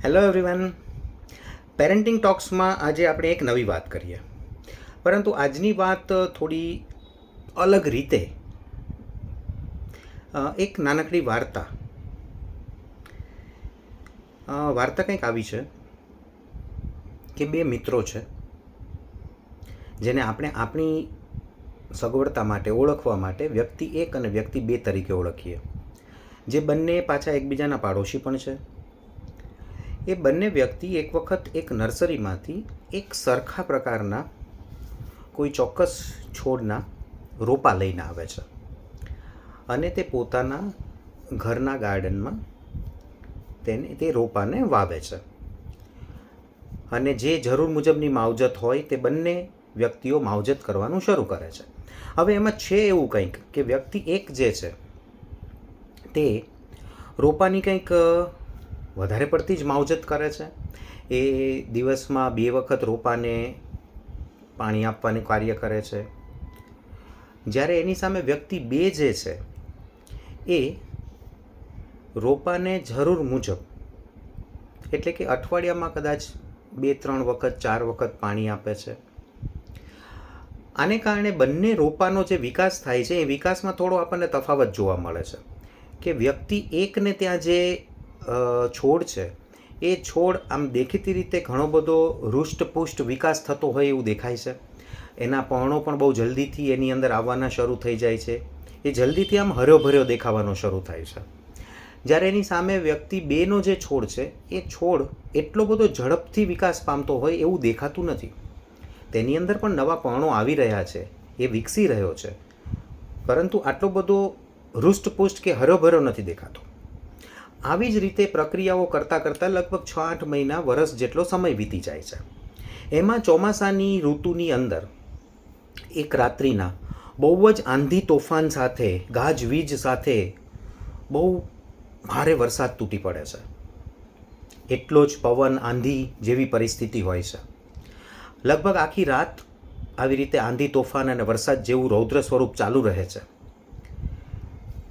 Hello everyone. Parenting ટોક્સમાં આજે આપણે એક નવી વાત કરીએ, પરંતુ આજની વાત થોડી અલગ રીતે. એક નાનકડી વાર્તા કંઈક આવી છે કે બે મિત્રો છે જેને આપણે આપણી સગવડતા માટે ઓળખવા માટે વ્યક્તિ 1 અને વ્યક્તિ 2 તરીકે ઓળખીએ, જે બંને પાછા એકબીજાના પાડોશી પણ છે. એ બંને વ્યક્તિ એક વખત એક નર્સરીમાંથી એક સરખા પ્રકારના કોઈ ચોક્કસ છોડના રોપા લઈને આવે છે અને તે પોતાના ઘરના ગાર્ડનમાં તે રોપાને વાવે છે. અને જે જરૂર મુજબની માવજત હોય તે બંને વ્યક્તિઓ માવજત કરવાનું શરૂ કરે છે. હવે એમાં છે એવું કંઈક કે વ્યક્તિ 1 જે છે તે રોપાની કંઈક વધારે પડતી જ માવજત કરે છે. એ દિવસમાં 2 વખત રોપાને પાણી આપવાનું કાર્ય કરે છે. જ્યારે એની સામે વ્યક્તિ 2 જે છે એ રોપાને જરૂર મુજબ, એટલે કે અઠવાડિયામાં કદાચ 2-3 વખત 4 વખત પાણી આપે છે. આને કારણે બંને રોપાનો જે વિકાસ થાય છે એ વિકાસમાં થોડો આપણને તફાવત જોવા મળે છે કે વ્યક્તિ 1ને ત્યાં જે છોડ છે એ છોડ આમ દેખીતી રીતે ઘણો બધો હૃષ્ટપુષ્ટ વિકાસ થતો હોય એવું દેખાય છે. એના પર્ણો પણ બહુ જલ્દીથી એની અંદર આવવાના શરૂ થઈ જાય છે. એ જલ્દીથી આમ હર્યો દેખાવાનો શરૂ થાય છે. જ્યારે એની સામે વ્યક્તિ 2નો જે છોડ છે એ છોડ એટલો બધો ઝડપથી વિકાસ પામતો હોય એવું દેખાતું નથી. તેની અંદર પણ નવા પર્ણો આવી રહ્યા છે, એ વિકસી રહ્યો છે, પરંતુ આટલો બધો હૃષ્ટપુષ્ટ કે હર્યો નથી દેખાતો. આવી જ રીતે પ્રક્રિયાઓ કરતાં લગભગ 6-8 મહિના, વર્ષ જેટલો સમય વીતી જાય છે. એમાં ચોમાસાની ઋતુની અંદર એક રાત્રિના બહુ જ આંધી તોફાન સાથે, ગાજવીજ સાથે બહુ ભારે વરસાદ તૂટી પડે છે. એટલો જ પવન, આંધી જેવી પરિસ્થિતિ હોય છે. લગભગ આખી રાત આવી રીતે આંધી તોફાન અને વરસાદ જેવું રૌદ્ર સ્વરૂપ ચાલુ રહે છે.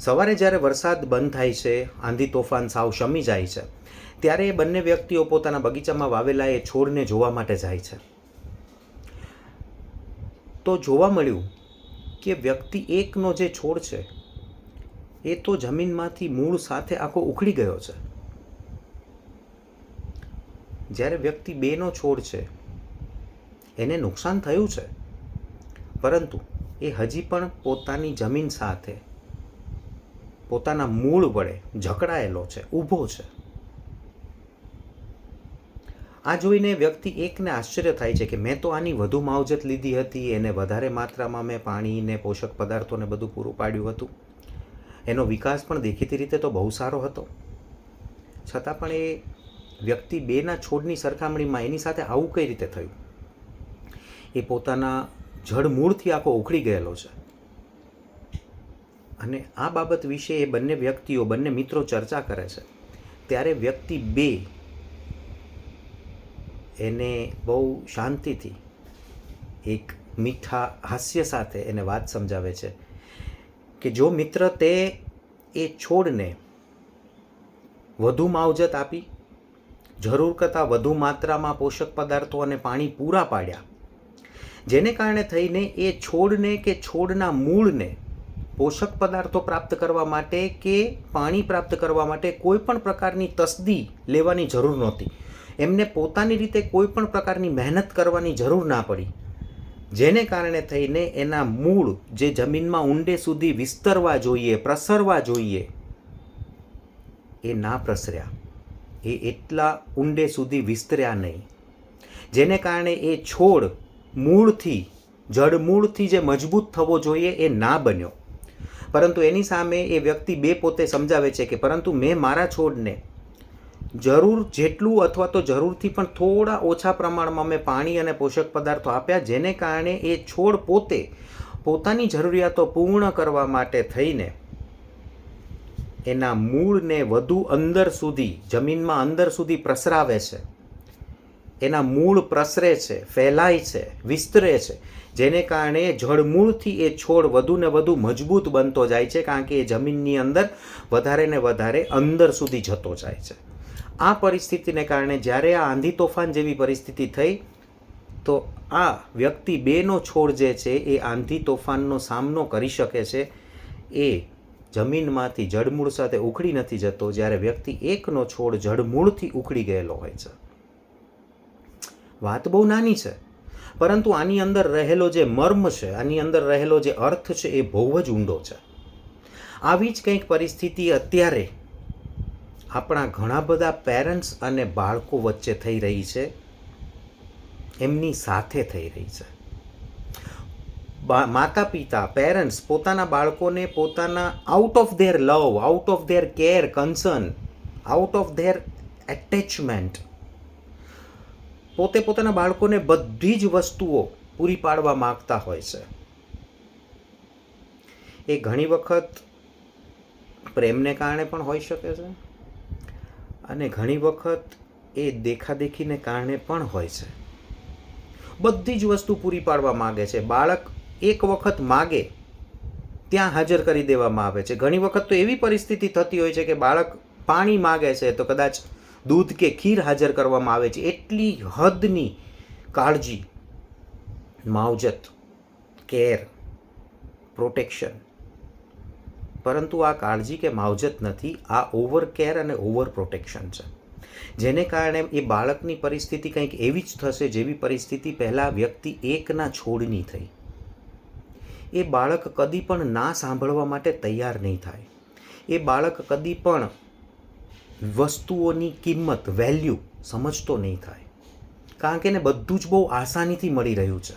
સવારે જ્યારે વરસાદ બંધ થાય છે, આંધી તોફાન સાવ શમી જાય છે, ત્યારે એ બંને વ્યક્તિઓ પોતાના બગીચામાં વાવેલા એ છોડને જોવા માટે જાય છે. તો જોવા મળ્યું કે વ્યક્તિ 1નો જે છોડ છે એ તો જમીનમાંથી મૂળ સાથે આખો ઉખડી ગયો છે. જ્યારે વ્યક્તિ 2નો છોડ છે એને નુકસાન થયું છે, પરંતુ એ હજી પણ પોતાની જમીન સાથે પોતાના મૂળ વડે જકડાયેલો છે, ઊભો છે. આ જોઈને વ્યક્તિ 1ને આશ્ચર્ય થાય છે કે મેં તો આની વધુ માવજત લીધી હતી, એને વધારે માત્રામાં મેં પાણીને પોષક પદાર્થોને બધું પૂરું પાડ્યું હતું, એનો વિકાસ પણ દેખીતી રીતે તો બહુ સારો હતો, છતાં પણ એ વ્યક્તિ 2ના છોડની સરખામણીમાં એની સાથે આવું કઈ રીતે થયું? એ પોતાના જડ મૂળથી આખો ઉખડી ગયેલો છે. અને આ બાબત વિશે એ બંને મિત્રો ચર્ચા કરે છે. ત્યારે વ્યક્તિ 2 એને બહુ શાંતિથી એક મીઠા હાસ્ય સાથે એને વાત સમજાવે છે કે જો મિત્ર તે એ છોડને વધુ માવજત આપી, જરૂર કરતાં વધુ માત્રામાં પોષક પદાર્થો અને પાણી પૂરા પાડ્યા, જેને કારણે થઈને એ છોડને કે છોડના મૂળને પોષક પદાર્થો પ્રાપ્ત કરવા માટે કે પાણી પ્રાપ્ત કરવા માટે કોઈ પણ પ્રકારની તસદી લેવાની જરૂર નહોતી. એમને પોતાની રીતે કોઈ પણ પ્રકારની મહેનત કરવાની જરૂર ના પડી, જેને કારણે થઈને એના મૂળ જે જમીનમાં ઊંડે સુધી વિસ્તરવા જોઈએ, પ્રસરવા જોઈએ, એ ના પ્રસર્યા. એ એટલા ઊંડે સુધી વિસ્તર્યા નહીં, જેને કારણે એ છોડ જડમૂળથી જે મજબૂત થવો જોઈએ એ ના બન્યો. પરંતુ એની સામે એ વ્યક્તિ 2 પોતે સમજાવે છે કે પરંતુ મેં મારા છોડને જરૂર જેટલું અથવા તો જરૂરથી પણ થોડા ઓછા પ્રમાણમાં મેં પાણી અને પોષક પદાર્થો આપ્યા, જેને કારણે એ છોડ પોતે પોતાની જરૂરિયાતો પૂર્ણ કરવા માટે થઈને એના મૂળને વધુ અંદર સુધી, જમીનમાં અંદર સુધી પ્રસરાવે છે. એના મૂળ પ્રસરે છે, ફેલાય છે, વિસ્તરે છે, જેને કારણે જડમૂળથી એ છોડ વધુ ને વધુ મજબૂત બનતો જાય છે, કારણ કે એ જમીનની અંદર વધારે ને વધારે અંદર સુધી જતો જાય છે. આ પરિસ્થિતિને કારણે જ્યારે આ આંધી તોફાન જેવી પરિસ્થિતિ થઈ તો આ વ્યક્તિ બેનો છોડ જે છે એ આંધી તોફાનનો સામનો કરી શકે છે, એ જમીનમાંથી જડમૂળ સાથે ઉખડી નથી જતો, જ્યારે વ્યક્તિ એકનો છોડ જડમૂળથી ઉખડી ગયેલો હોય છે. વાત બહુ નાની છે, પરંતુ આની અંદર રહેલો જે મર્મ છે, આની અંદર રહેલો જે અર્થ છે એ બહુ જ ઊંડો છે. આવી જ કંઈક પરિસ્થિતિ અત્યારે આપણા ઘણા બધા પેરેન્ટ્સ અને બાળકો વચ્ચે થઈ રહી છે, એમની સાથે થઈ રહી છે. માતા પિતા પેરેન્ટ્સ પોતાના બાળકોને પોતાના out of their love, out of their care, concern, out of their attachment પોતાના બાળકોને બધી જ વસ્તુઓ પૂરી પાડવા માગતા હોય છે. એ ઘણી વખત પ્રેમને કારણે પણ હોઈ શકે છે અને ઘણી વખત એ દેખાદેખીને કારણે પણ હોય છે. બધી જ વસ્તુ પૂરી પાડવા માગે છે. બાળક એક વખત માગે ત્યાં હાજર કરી દેવામાં આવે છે. ઘણી વખત તો એવી પરિસ્થિતિ થતી હોય છે કે બાળક પાણી માગે છે તો કદાચ દૂધ કે ખીર હાજર કરવામાં આવે છે. એટલી હદની કાળજી, માવજત, કેર, પ્રોટેક્શન. પરંતુ આ કાળજી કે માવજત નથી, આ ઓવર કેર અને ઓવર પ્રોટેક્શન છે, જેને કારણે એ બાળકની પરિસ્થિતિ કંઈક એવી જ થશે જેવી પરિસ્થિતિ પહેલાં વ્યક્તિ એકના છોડની થઈ. એ બાળક કદી પણ ના સાંભળવા માટે તૈયાર નહીં થાય. એ બાળક કદી પણ વસ્તુઓની કિંમત, વેલ્યુ સમજતો નહીં થાય, કારણ કે એને બધું જ બહુ આસાનીથી મળી રહ્યું છે.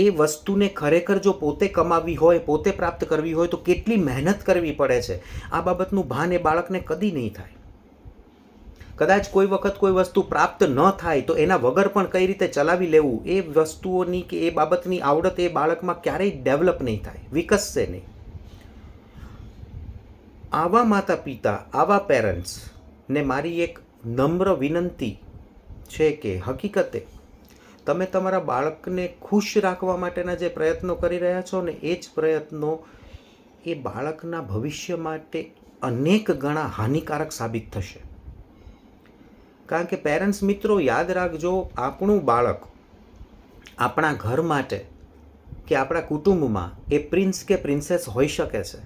એ વસ્તુને ખરેખર જો પોતે કમાવી હોય, પોતે પ્રાપ્ત કરવી હોય તો કેટલી મહેનત કરવી પડે છે, આ બાબતનું ભાન એ બાળકને કદી નહીં થાય. કદાચ કોઈ વખત કોઈ વસ્તુ પ્રાપ્ત ન થાય તો એના વગર પણ કઈ રીતે ચલાવી લેવું, એ વસ્તુઓની કે એ બાબતની આવડત એ બાળકમાં ક્યારેય ડેવલપ નહીં થાય, વિકસશે નહીં. આવા માતા પિતા, આવા પેરેન્ટ્સને મારી એક નમ્ર વિનંતી છે કે હકીકતે તમે તમારા બાળકને ખુશ રાખવા માટેના જે પ્રયત્નો કરી રહ્યા છો ને, એ જ પ્રયત્નો એ બાળકના ભવિષ્ય માટે અનેક ગણા હાનિકારક સાબિત થશે. કારણ કે પેરેન્ટ્સ મિત્રો યાદ રાખજો, આપણું બાળક આપણા ઘર માટે કે આપણા કુટુંબમાં એ પ્રિન્સ કે પ્રિન્સેસ હોઈ શકે છે.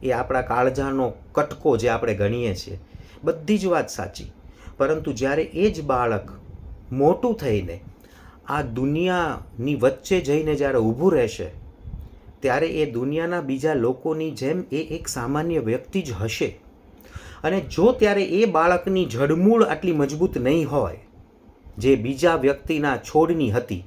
એ આપણા કાળજાનો કટકો જે આપણે ગણીએ છીએ, બધી જ વાત સાચી. પરંતુ જ્યારે એ જ બાળક મોટું થઈને આ દુનિયાની વચ્ચે જઈને જ્યારે ઊભું રહેશે, ત્યારે એ દુનિયાના બીજા લોકોની જેમ એ એક સામાન્ય વ્યક્તિ જ હશે. અને જો ત્યારે એ બાળકની જડમૂળ આટલી મજબૂત નહીં હોય જે બીજા વ્યક્તિના છોડની હતી,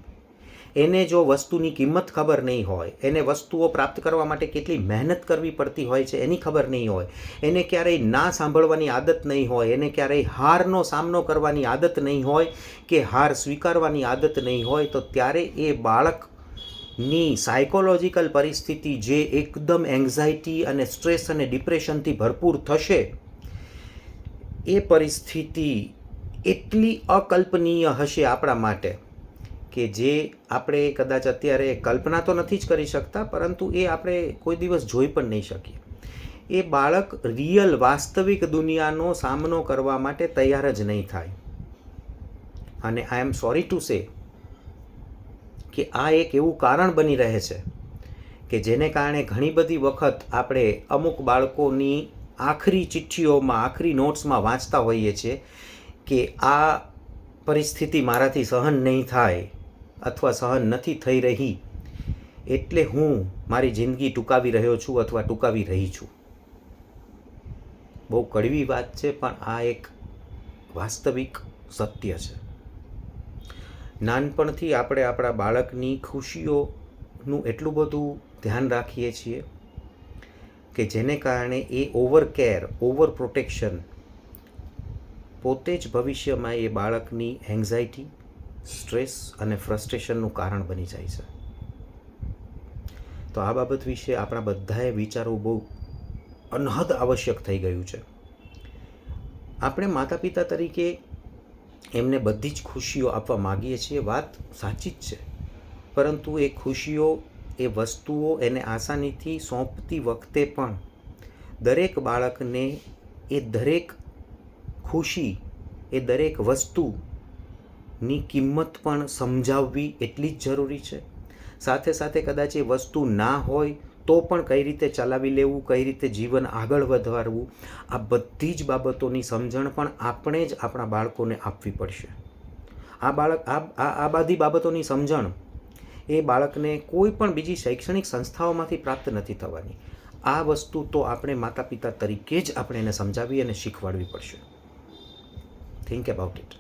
એને જો વસ્તુની કિંમત ખબર નહીં હોય, એને વસ્તુઓ પ્રાપ્ત કરવા માટે કેટલી મહેનત કરવી પડતી હોય છે એની ખબર નહીં હોય, એને ક્યારેય ના સાંભળવાની આદત નહીં હોય, એને ક્યારેય હારનો સામનો કરવાની આદત નહીં હોય કે હાર સ્વીકારવાની આદત નહીં હોય, તો ત્યારે એ બાળકની સાયકોલોજીકલ પરિસ્થિતિ જે એકદમ એન્ઝાયટી અને સ્ટ્રેસ અને ડિપ્રેશનથી ભરપૂર થશે, એ પરિસ્થિતિ એટલી અકલ્પનીય હશે આપણા માટે કે જે આપણે કદાચ અત્યારે કલ્પના તો નથી જ કરી શકતા, પરંતુ એ આપણે કોઈ દિવસ જોઈ પણ નહીં શકીએ. એ બાળક રિયલ વાસ્તવિક દુનિયાનો સામનો કરવા માટે તૈયાર જ નહીં થાય. અને આઈ એમ સોરી ટુ સે કે આ એક એવું કારણ બની રહે છે કે જેને કારણે ઘણી બધી વખત આપણે અમુક બાળકોની આખરી ચિઠ્ઠીઓમાં, આખરી નોટ્સમાં વાંચતા હોઈએ છીએ કે આ પરિસ્થિતિ મારાથી સહન નહીં થાય અથવા સહન નથી થઈ રહી, એટલે હું મારી જિંદગી ટૂંકાવી રહ્યો છું અથવા ટૂંકાવી રહી છું. બહુ કડવી વાત છે, પણ આ એક વાસ્તવિક સત્ય છે. નાનપણથી આપણે આપણા બાળકની ખુશીઓનું એટલું બધું ધ્યાન રાખીએ છીએ કે જેને કારણે એ ઓવર કેર, ઓવર પ્રોટેક્શન પોતે જ ભવિષ્યમાં એ બાળકની એન્ઝાયટી, સ્ટ્રેસ અને ફ્રસ્ટ્રેશનનું કારણ બની જાય છે. તો આ બાબત વિશે આપણા બધાએ વિચારવું બહુ અનહદ આવશ્યક થઈ ગયું છે. આપણે માતા પિતા તરીકે એમને બધી જ ખુશીઓ આપવા માગીએ છીએ, વાત સાચી જ છે, પરંતુ એ ખુશીઓ, એ વસ્તુઓ એને આસાનીથી સોંપતી વખતે પણ દરેક બાળકને એ દરેક ખુશી એ દરેક વસ્તુની કિંમત પણ સમજાવવી એટલી જ જરૂરી છે. સાથે સાથે કદાચ એ વસ્તુ ના હોય તો પણ કઈ રીતે ચલાવી લેવું, કઈ રીતે જીવન આગળ વધારવું, આ બધી જ બાબતોની સમજણ પણ આપણે જ આપણા બાળકોને આપવી પડશે. આ બધી બાબતોની સમજણ એ બાળકને કોઈ પણ બીજી શૈક્ષણિક સંસ્થાઓમાંથી પ્રાપ્ત નથી થવાની. આ વસ્તુ તો આપણે માતા પિતા તરીકે જ આપણે એને સમજાવી અને શીખવાડવી પડશે. Think about it.